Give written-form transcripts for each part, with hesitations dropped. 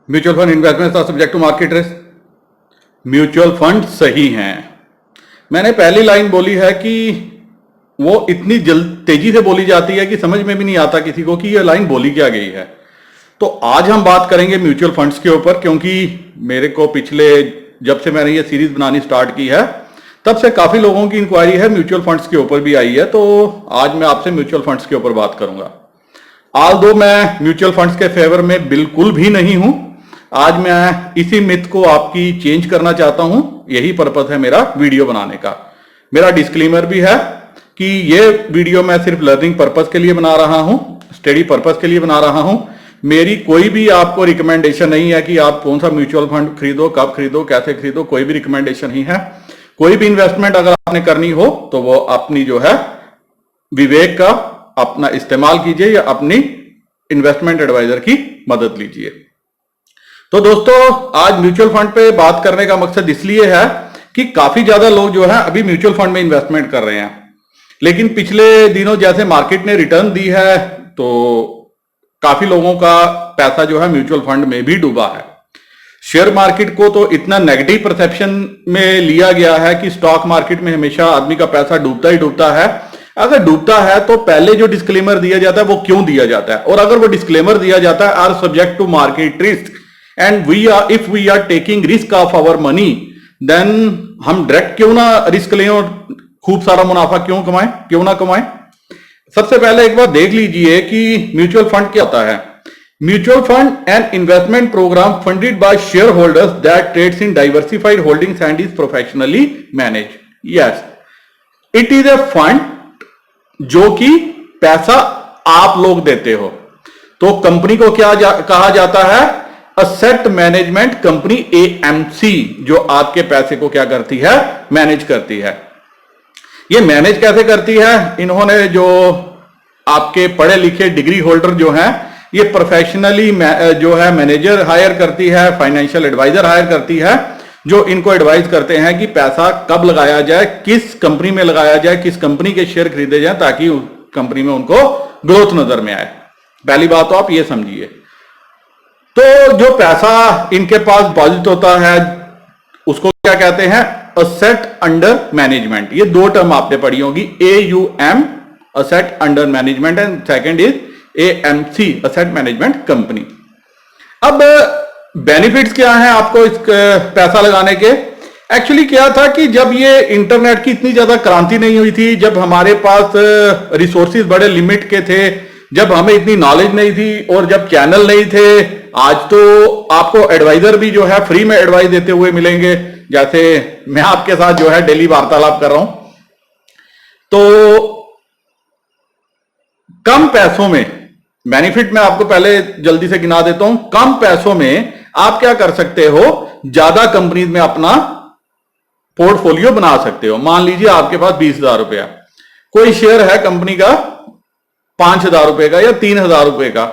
Mutual fund investment are subject to market risk. Mutual fund सही हैं। मैंने पहली लाइन बोली है कि वो इतनी तेजी से बोली जाती है कि समझ में भी नहीं आता किसी को कि ये लाइन बोली क्या गई है। तो आज हम बात करेंगे म्यूचुअल फंड्स के ऊपर, क्योंकि मेरे को पिछले जब से मैंने ये सीरीज बनानी स्टार्ट की है तब से काफी लोगों की इंक्वायरी है, म्यूचुअल फंड्स के ऊपर भी आई है। तो आज मैं आपसे म्यूचुअल फंड्स के ऊपर बात करूंगा। ऑल्दो मैं म्यूचुअल फंड्स के फेवर में बिल्कुल भी नहीं हूं, आज मैं इसी मिथ को आपकी चेंज करना चाहता हूं। यही पर्पस है मेरा वीडियो बनाने का। मेरा डिस्क्लेमर भी है कि ये वीडियो मैं सिर्फ लर्निंग पर्पस के लिए बना रहा हूं, स्टडी पर्पस के लिए बना रहा हूं। मेरी कोई भी आपको रिकमेंडेशन नहीं है कि आप कौन सा म्यूचुअल फंड खरीदो, कब खरीदो, कैसे खरीदो, कोई भी रिकमेंडेशन नहीं है। कोई भी इन्वेस्टमेंट अगर आपने करनी हो तो वो अपनी जो है विवेक का अपना इस्तेमाल कीजिए या अपनी इन्वेस्टमेंट एडवाइजर की मदद लीजिए। तो दोस्तों, आज म्यूचुअल फंड पे बात करने का मकसद इसलिए है कि काफी ज्यादा लोग जो है अभी म्यूचुअल फंड में इन्वेस्टमेंट कर रहे हैं, लेकिन पिछले दिनों जैसे मार्केट ने रिटर्न दी है तो काफी लोगों का पैसा जो है म्यूचुअल फंड में भी डूबा है। शेयर मार्केट को तो इतना नेगेटिव परसेप्शन में लिया गया है कि स्टॉक मार्केट में हमेशा आदमी का पैसा डूबता ही डूबता है। अगर डूबता है तो पहले जो डिस्क्लेमर दिया जाता है वो क्यों दिया जाता है, और अगर वो डिस्क्लेमर दिया जाता है are subject to market risk and if we are taking risk of our money, then हम डायरेक्ट क्यों ना रिस्क लें और खूब सारा मुनाफा क्यों ना कमाएं। सबसे पहले एक बार देख लीजिए कि म्यूचुअल फंड क्या होता है। Mutual fund an investment program funded by shareholders that trades in diversified holdings and is professionally manage. Yes, it is a fund जो कि पैसा आप लोग देते हो। तो कंपनी को क्या कहा जाता है? असेट मैनेजमेंट कंपनी, एएमसी, जो आपके पैसे को क्या करती है? मैनेज करती है। ये मैनेज कैसे करती है? इन्होंने जो आपके पढ़े लिखे डिग्री होल्डर जो हैं, ये प्रोफेशनली जो है मैनेजर हायर करती है, फाइनेंशियल एडवाइजर हायर करती है, जो इनको एडवाइस करते हैं कि पैसा कब लगाया जाए, किस कंपनी में लगाया जाए, किस कंपनी के शेयर खरीदे जाए ताकि कंपनी में उनको ग्रोथ नजर में आए। पहली बात तो आप ये समझिए। तो जो पैसा इनके पास डिपॉजिट होता है उसको क्या कहते हैं? Asset under management. ये दो टर्म आपने पढ़ी होगी, AUM asset under management and second is AMC asset management company. अब बेनिफिट्स क्या हैं आपको इस पैसा लगाने के? एक्चुअली क्या था कि जब ये इंटरनेट की इतनी ज्यादा क्रांति नहीं हुई थी, जब हमारे पास रिसोर्सेज बड़े लिमिट के थे, जब हमें इतनी नॉलेज नहीं थी और जब चैनल नहीं थे, आज तो आपको एडवाइजर भी जो है फ्री में एडवाइस देते हुए मिलेंगे, जैसे मैं आपके साथ जो है डेली वार्तालाप कर रहा हूं। तो कम पैसों में बेनिफिट मैं आपको पहले जल्दी से गिना देता हूं। कम पैसों में आप क्या कर सकते हो? ज्यादा कंपनीज में अपना पोर्टफोलियो बना सकते हो। मान लीजिए आपके पास 20,000 रुपया, कोई शेयर है कंपनी का 5,000 रुपए का या 3,000 रुपए का,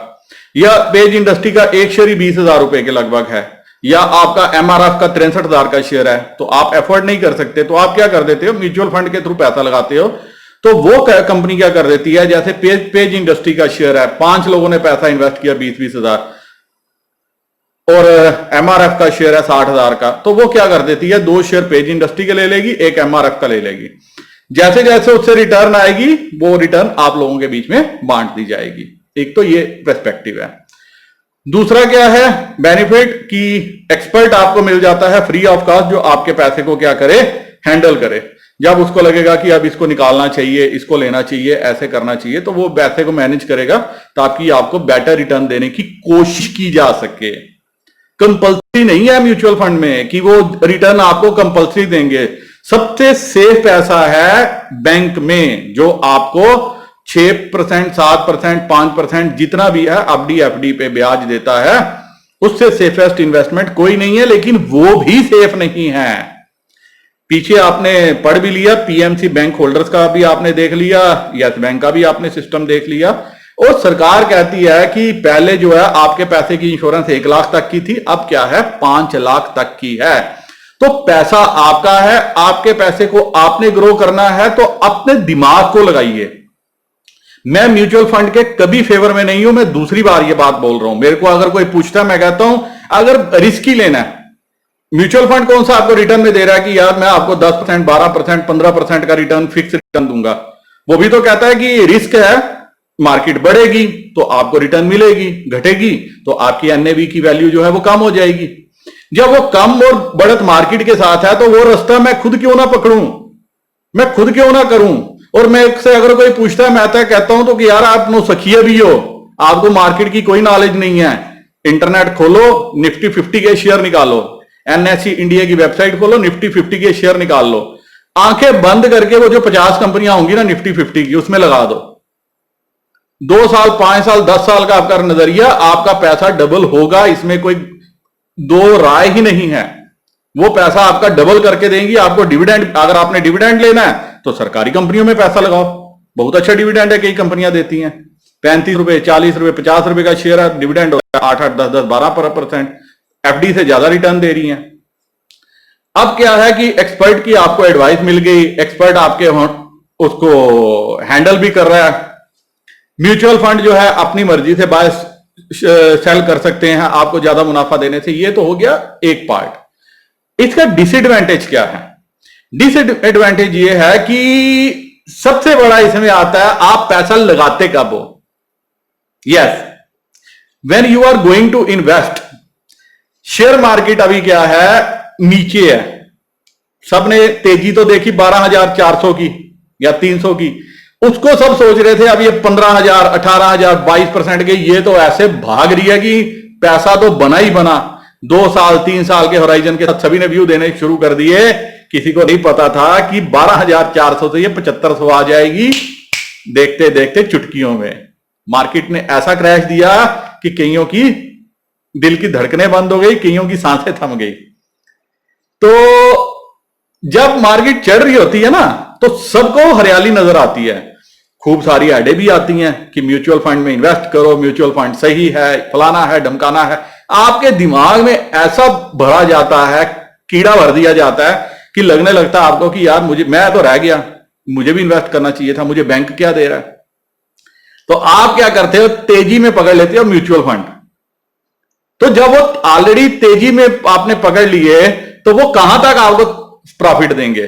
या पेज इंडस्ट्री का एक शेयर ही 20,000 रुपए के लगभग है, या आपका MRF का 63,000 का शेयर है, तो आप एफोर्ड नहीं कर सकते, तो आप क्या कर देते हो? म्यूचुअल फंड के थ्रू पैसा लगाते हो। तो वो कंपनी क्या कर देती है, जैसे पेज इंडस्ट्री का शेयर है, 5 लोगों ने पैसा इन्वेस्ट किया 20-20 हजार, और MRF का शेयर है 60,000 का, तो वो क्या कर देती है? 2 शेयर पेज इंडस्ट्री के ले लेगी, एक MRF का ले लेगी। जैसे जैसे उससे रिटर्न आएगी वो रिटर्न आप लोगों के बीच में बांट दी जाएगी। एक तो ये पर्सपेक्टिव है। दूसरा क्या है बेनिफिट? कि एक्सपर्ट आपको मिल जाता है फ्री ऑफ कॉस्ट, जो आपके पैसे को क्या करे? हैंडल करे। जब उसको लगेगा कि अब इसको निकालना चाहिए, इसको लेना चाहिए, ऐसे करना चाहिए, तो वो पैसे को मैनेज करेगा ताकि आपको बेटर रिटर्न देने की कोशिश की जा सके। कंपल्सरी नहीं है म्यूचुअल फंड में कि वो रिटर्न आपको कंपल्सरी देंगे। सबसे सेफ पैसा है बैंक में, जो आपको 6%, 7%, 5% जितना भी है FD पे ब्याज देता है। उससे सेफेस्ट इन्वेस्टमेंट कोई नहीं है, लेकिन वो भी सेफ नहीं है। पीछे आपने पढ़ भी लिया, PMC बैंक होल्डर्स का भी आपने देख लिया, यस बैंक का भी आपने सिस्टम देख लिया, और सरकार कहती है कि पहले जो है आपके पैसे की इंश्योरेंस 1 लाख तक की थी, अब क्या है? 5 लाख तक की है। तो पैसा आपका है, आपके पैसे को आपने ग्रो करना है तो अपने दिमाग को लगाइए। मैं म्यूचुअल फंड के कभी फेवर में नहीं हूं, मैं दूसरी बार ये बात बोल रहा हूं। मेरे को अगर कोई पूछता है, मैं कहता हूं अगर रिस्क ही लेना है, म्यूचुअल फंड कौन सा आपको रिटर्न में दे रहा है कि यार मैं आपको 10%, 12%, 15% का रिटर्न, फिक्स रिटर्न दूंगा। वो भी तो कहता है कि रिस्क है, मार्केट बढ़ेगी तो आपको रिटर्न मिलेगी, घटेगी तो आपकी एनएवी की वैल्यू जो है वो कम हो जाएगी। जब वो कम और बढ़त मार्केट के साथ है तो वो रास्ता मैं खुद क्यों ना पकड़ूं, मैं खुद क्यों ना करूं। और मैं से अगर कोई पूछता है, मैं तो कहता हूं तो कि यार आप नो सखिए भी हो, आपको मार्केट की कोई नॉलेज नहीं है। इंटरनेट खोलो, निफ्टी 50 के शेयर निकालो, एनएससी इंडिया की वेबसाइट खोलो, निफ्टी 50 के शेयर निकाल लो, आंखें बंद करके वो जो 50 कंपनियां होंगी ना निफ्टी 50 की, उसमें लगा दो। 2 साल, 5 साल, 10 साल का आपका नजरिया, आपका पैसा डबल होगा, इसमें कोई दो राय ही नहीं है। वो पैसा आपका डबल करके देंगी आपको। डिविडेंड, अगर आपने डिविडेंड लेना है तो सरकारी कंपनियों में पैसा लगाओ, बहुत अच्छा डिविडेंड है, कई कंपनियां देती हैं। 35 रुपए, 40 रुपए, 50 रुपए का शेयर है, डिविडेंड होता है 8-8, 10-10, 12%। एफडी से ज्यादा रिटर्न दे रही हैं। अब क्या है कि एक्सपर्ट की आपको एडवाइस मिल गई, एक्सपर्ट आपके उसको हैंडल भी कर रहा है। म्यूचुअल फंड जो है अपनी मर्जी से बाय सेल कर सकते हैं आपको ज्यादा मुनाफा देने से। ये तो हो गया एक पार्ट। इसका डिसएडवांटेज क्या है? डिसएडवांटेज ये है कि सबसे बड़ा इसमें आता है आप पैसा लगाते कब हो। Yes, when you are going to invest. Share market अभी क्या है, नीचे है। सबने तेजी तो देखी 12,400 की या 300 की, उसको सब सोच रहे थे अब ये 15,000, 18,000, 22% के, ये तो ऐसे भाग रही है कि पैसा तो बना ही बना। 2 साल 3 साल के होराइजन के साथ सभी ने व्यू देने शुरू कर दिए। किसी को नहीं पता था कि 12,400 से ये 7500 आ जाएगी। देखते देखते चुटकियों में मार्केट ने ऐसा क्रैश दिया कि कईयों की दिल की धड़कनें बंद हो गई, कईयों की सांसें थम गई। तो जब मार्केट चढ़ रही होती है ना तो सबको हरियाली नजर आती है, खूब सारी ऐडें भी आती हैं कि म्यूचुअल फंड में इन्वेस्ट करो, म्यूचुअल फंड सही है, फलाना है, ढमकाना है। आपके दिमाग में ऐसा भरा जाता है, कीड़ा भर दिया जाता है कि लगने लगता है आपको कि यार मैं तो रह गया, मुझे भी इन्वेस्ट करना चाहिए था, मुझे बैंक क्या दे रहा है। तो आप क्या करते हो, तेजी में पकड़ लेते हो म्यूचुअल फंड। तो जब वो ऑलरेडी तेजी में आपने पकड़ लिए तो वो कहां तक आपको प्रॉफिट देंगे।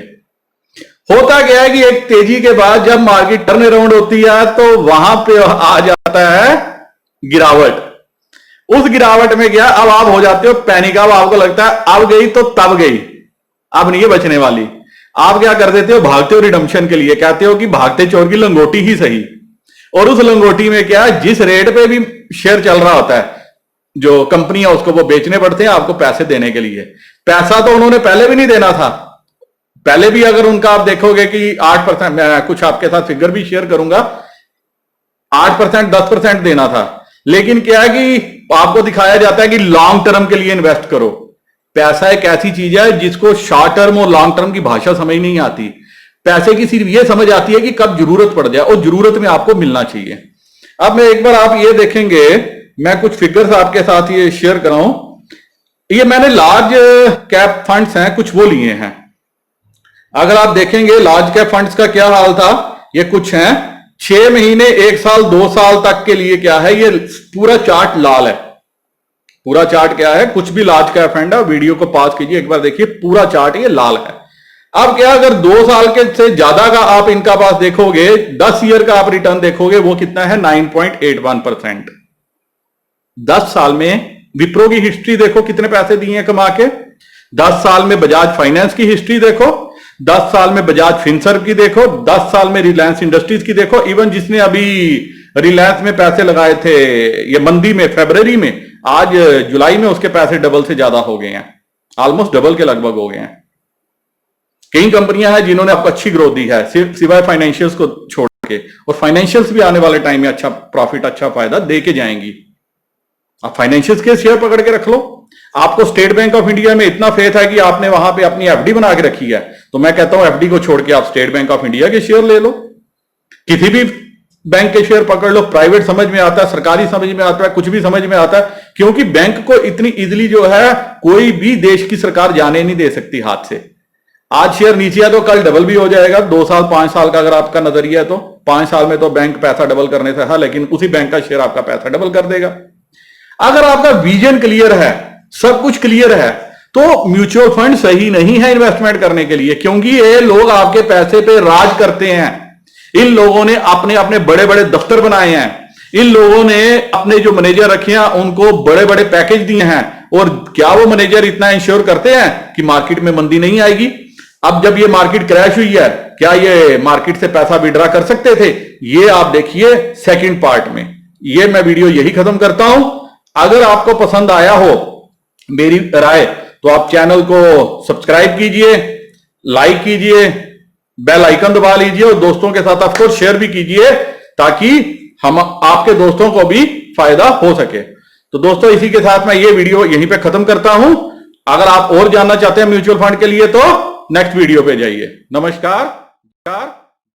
होता क्या है कि एक तेजी के बाद जब मार्केट टर्न अराउंड होती है तो वहां पे आ जाता है गिरावट। उस गिरावट में क्या, अब आप हो जाते हो पैनिक। अब आपको लगता है अब गई तो तब गई, अब नहीं है बचने वाली। आप क्या कर देते हो, भागते हो रिडम्पशन के लिए, कहते हो कि भागते चोर की लंगोटी ही सही। और उस लंगोटी में क्या, जिस रेट पे भी शेयर चल रहा होता है, जो कंपनियां उसको वो बेचने पड़ते हैं आपको पैसे देने के लिए। पैसा तो उन्होंने पहले भी नहीं देना था। पहले भी अगर उनका आप देखोगे कि 8%, मैं कुछ आपके साथ फिगर भी शेयर करूंगा, 8%, 10% देना था। लेकिन क्या है कि आपको दिखाया जाता है कि लॉन्ग टर्म के लिए इन्वेस्ट करो। पैसा एक ऐसी चीज है जिसको शॉर्ट टर्म और लॉन्ग टर्म की भाषा समझ नहीं आती। पैसे की सिर्फ ये समझ आती है कि कब जरूरत पड़ जाए और जरूरत में आपको मिलना चाहिए। अब मैं एक बार आप ये देखेंगे, मैं कुछ फिगर्स आपके साथ ये शेयर कराऊं। ये मैंने लार्ज कैप फंड्स हैं कुछ वो लिए हैं। अगर आप देखेंगे लार्ज कैप फंड्स का क्या हाल था, ये कुछ हैं 6 महीने, 1 साल, 2 साल तक के लिए क्या है, ये पूरा चार्ट लाल है। पूरा चार्ट क्या है, कुछ भी लार्ज कैप फंड है, वीडियो को पॉज कीजिए एक बार देखिए, पूरा चार्ट ये लाल है। अब क्या, अगर 2 साल के से ज्यादा का आप इनका पास देखोगे, 10 ईयर का आप रिटर्न देखोगे, वो कितना है 9.81%। 10 साल में विप्रो की हिस्ट्री देखो, कितने पैसे दिए हैं कमा के। 10 साल में बजाज फाइनेंस की हिस्ट्री देखो, 10 साल में बजाज फिनसर्व की देखो, 10 साल में रिलायंस इंडस्ट्रीज की देखो। इवन जिसने अभी रिलायंस में पैसे लगाए थे ये मंदी में, फरवरी में, आज जुलाई में उसके पैसे डबल से ज्यादा हो गए हैं, ऑलमोस्ट डबल के लगभग हो गए हैं। कई कंपनियां हैं जिन्होंने आपको अच्छी ग्रोथ दी है, सिर्फ सिवाय फाइनेंशियल्स को छोड़ के, और फाइनेंशियल्स भी आने वाले टाइम में अच्छा प्रॉफिट, अच्छा फायदा दे के जाएंगी। आप फाइनेंशियल्स के शेयर पकड़ के रख लो। आपको स्टेट बैंक ऑफ इंडिया में इतना फेथ है कि आपने वहां पे अपनी एफडी बना के रखी है, तो मैं कहता हूं एफडी को छोड़ के आप स्टेट बैंक ऑफ इंडिया के शेयर ले लो। किसी भी बैंक के शेयर पकड़ लो, प्राइवेट समझ में आता है, सरकारी समझ में आता है, कुछ भी समझ में आता है, क्योंकि बैंक को इतनी इजीली जो है कोई भी देश की सरकार जाने नहीं दे सकती हाथ से। आज शेयर नीचे है तो कल डबल भी हो जाएगा। 2 साल 5 साल का अगर आपका नजरिया है तो 5 साल में तो बैंक पैसा डबल करने से है, लेकिन उसी बैंक का शेयर आपका पैसा डबल कर देगा। अगर आपका विजन क्लियर है, सब कुछ क्लियर है, तो म्यूचुअल फंड सही नहीं है इन्वेस्टमेंट करने के लिए, क्योंकि ये लोग आपके पैसे पे राज करते हैं। इन लोगों ने अपने अपने बड़े बड़े दफ्तर बनाए हैं, इन लोगों ने अपने जो मैनेजर रखे हैं उनको बड़े बड़े पैकेज दिए हैं, और क्या वो मैनेजर इतना इंश्योर करते हैं कि मार्केट में मंदी नहीं आएगी? अब जब ये मार्केट क्रैश हुई है, क्या ये मार्केट से पैसा विड्रॉ कर सकते थे? ये आप देखिए सेकंड पार्ट में। ये मैं वीडियो यही खत्म करता हूं। अगर आपको पसंद आया हो मेरी राय, तो आप चैनल को सब्सक्राइब कीजिए, लाइक कीजिए, बेल आइकन दबा लीजिए, और दोस्तों के साथ आपको शेयर भी कीजिए, ताकि हम आपके दोस्तों को भी फायदा हो सके। तो दोस्तों, इसी के साथ मैं ये वीडियो यहीं पे खत्म करता हूं। अगर आप और जानना चाहते हैं म्यूचुअल फंड के लिए, तो नेक्स्ट वीडियो पे जाइए। नमस्कार।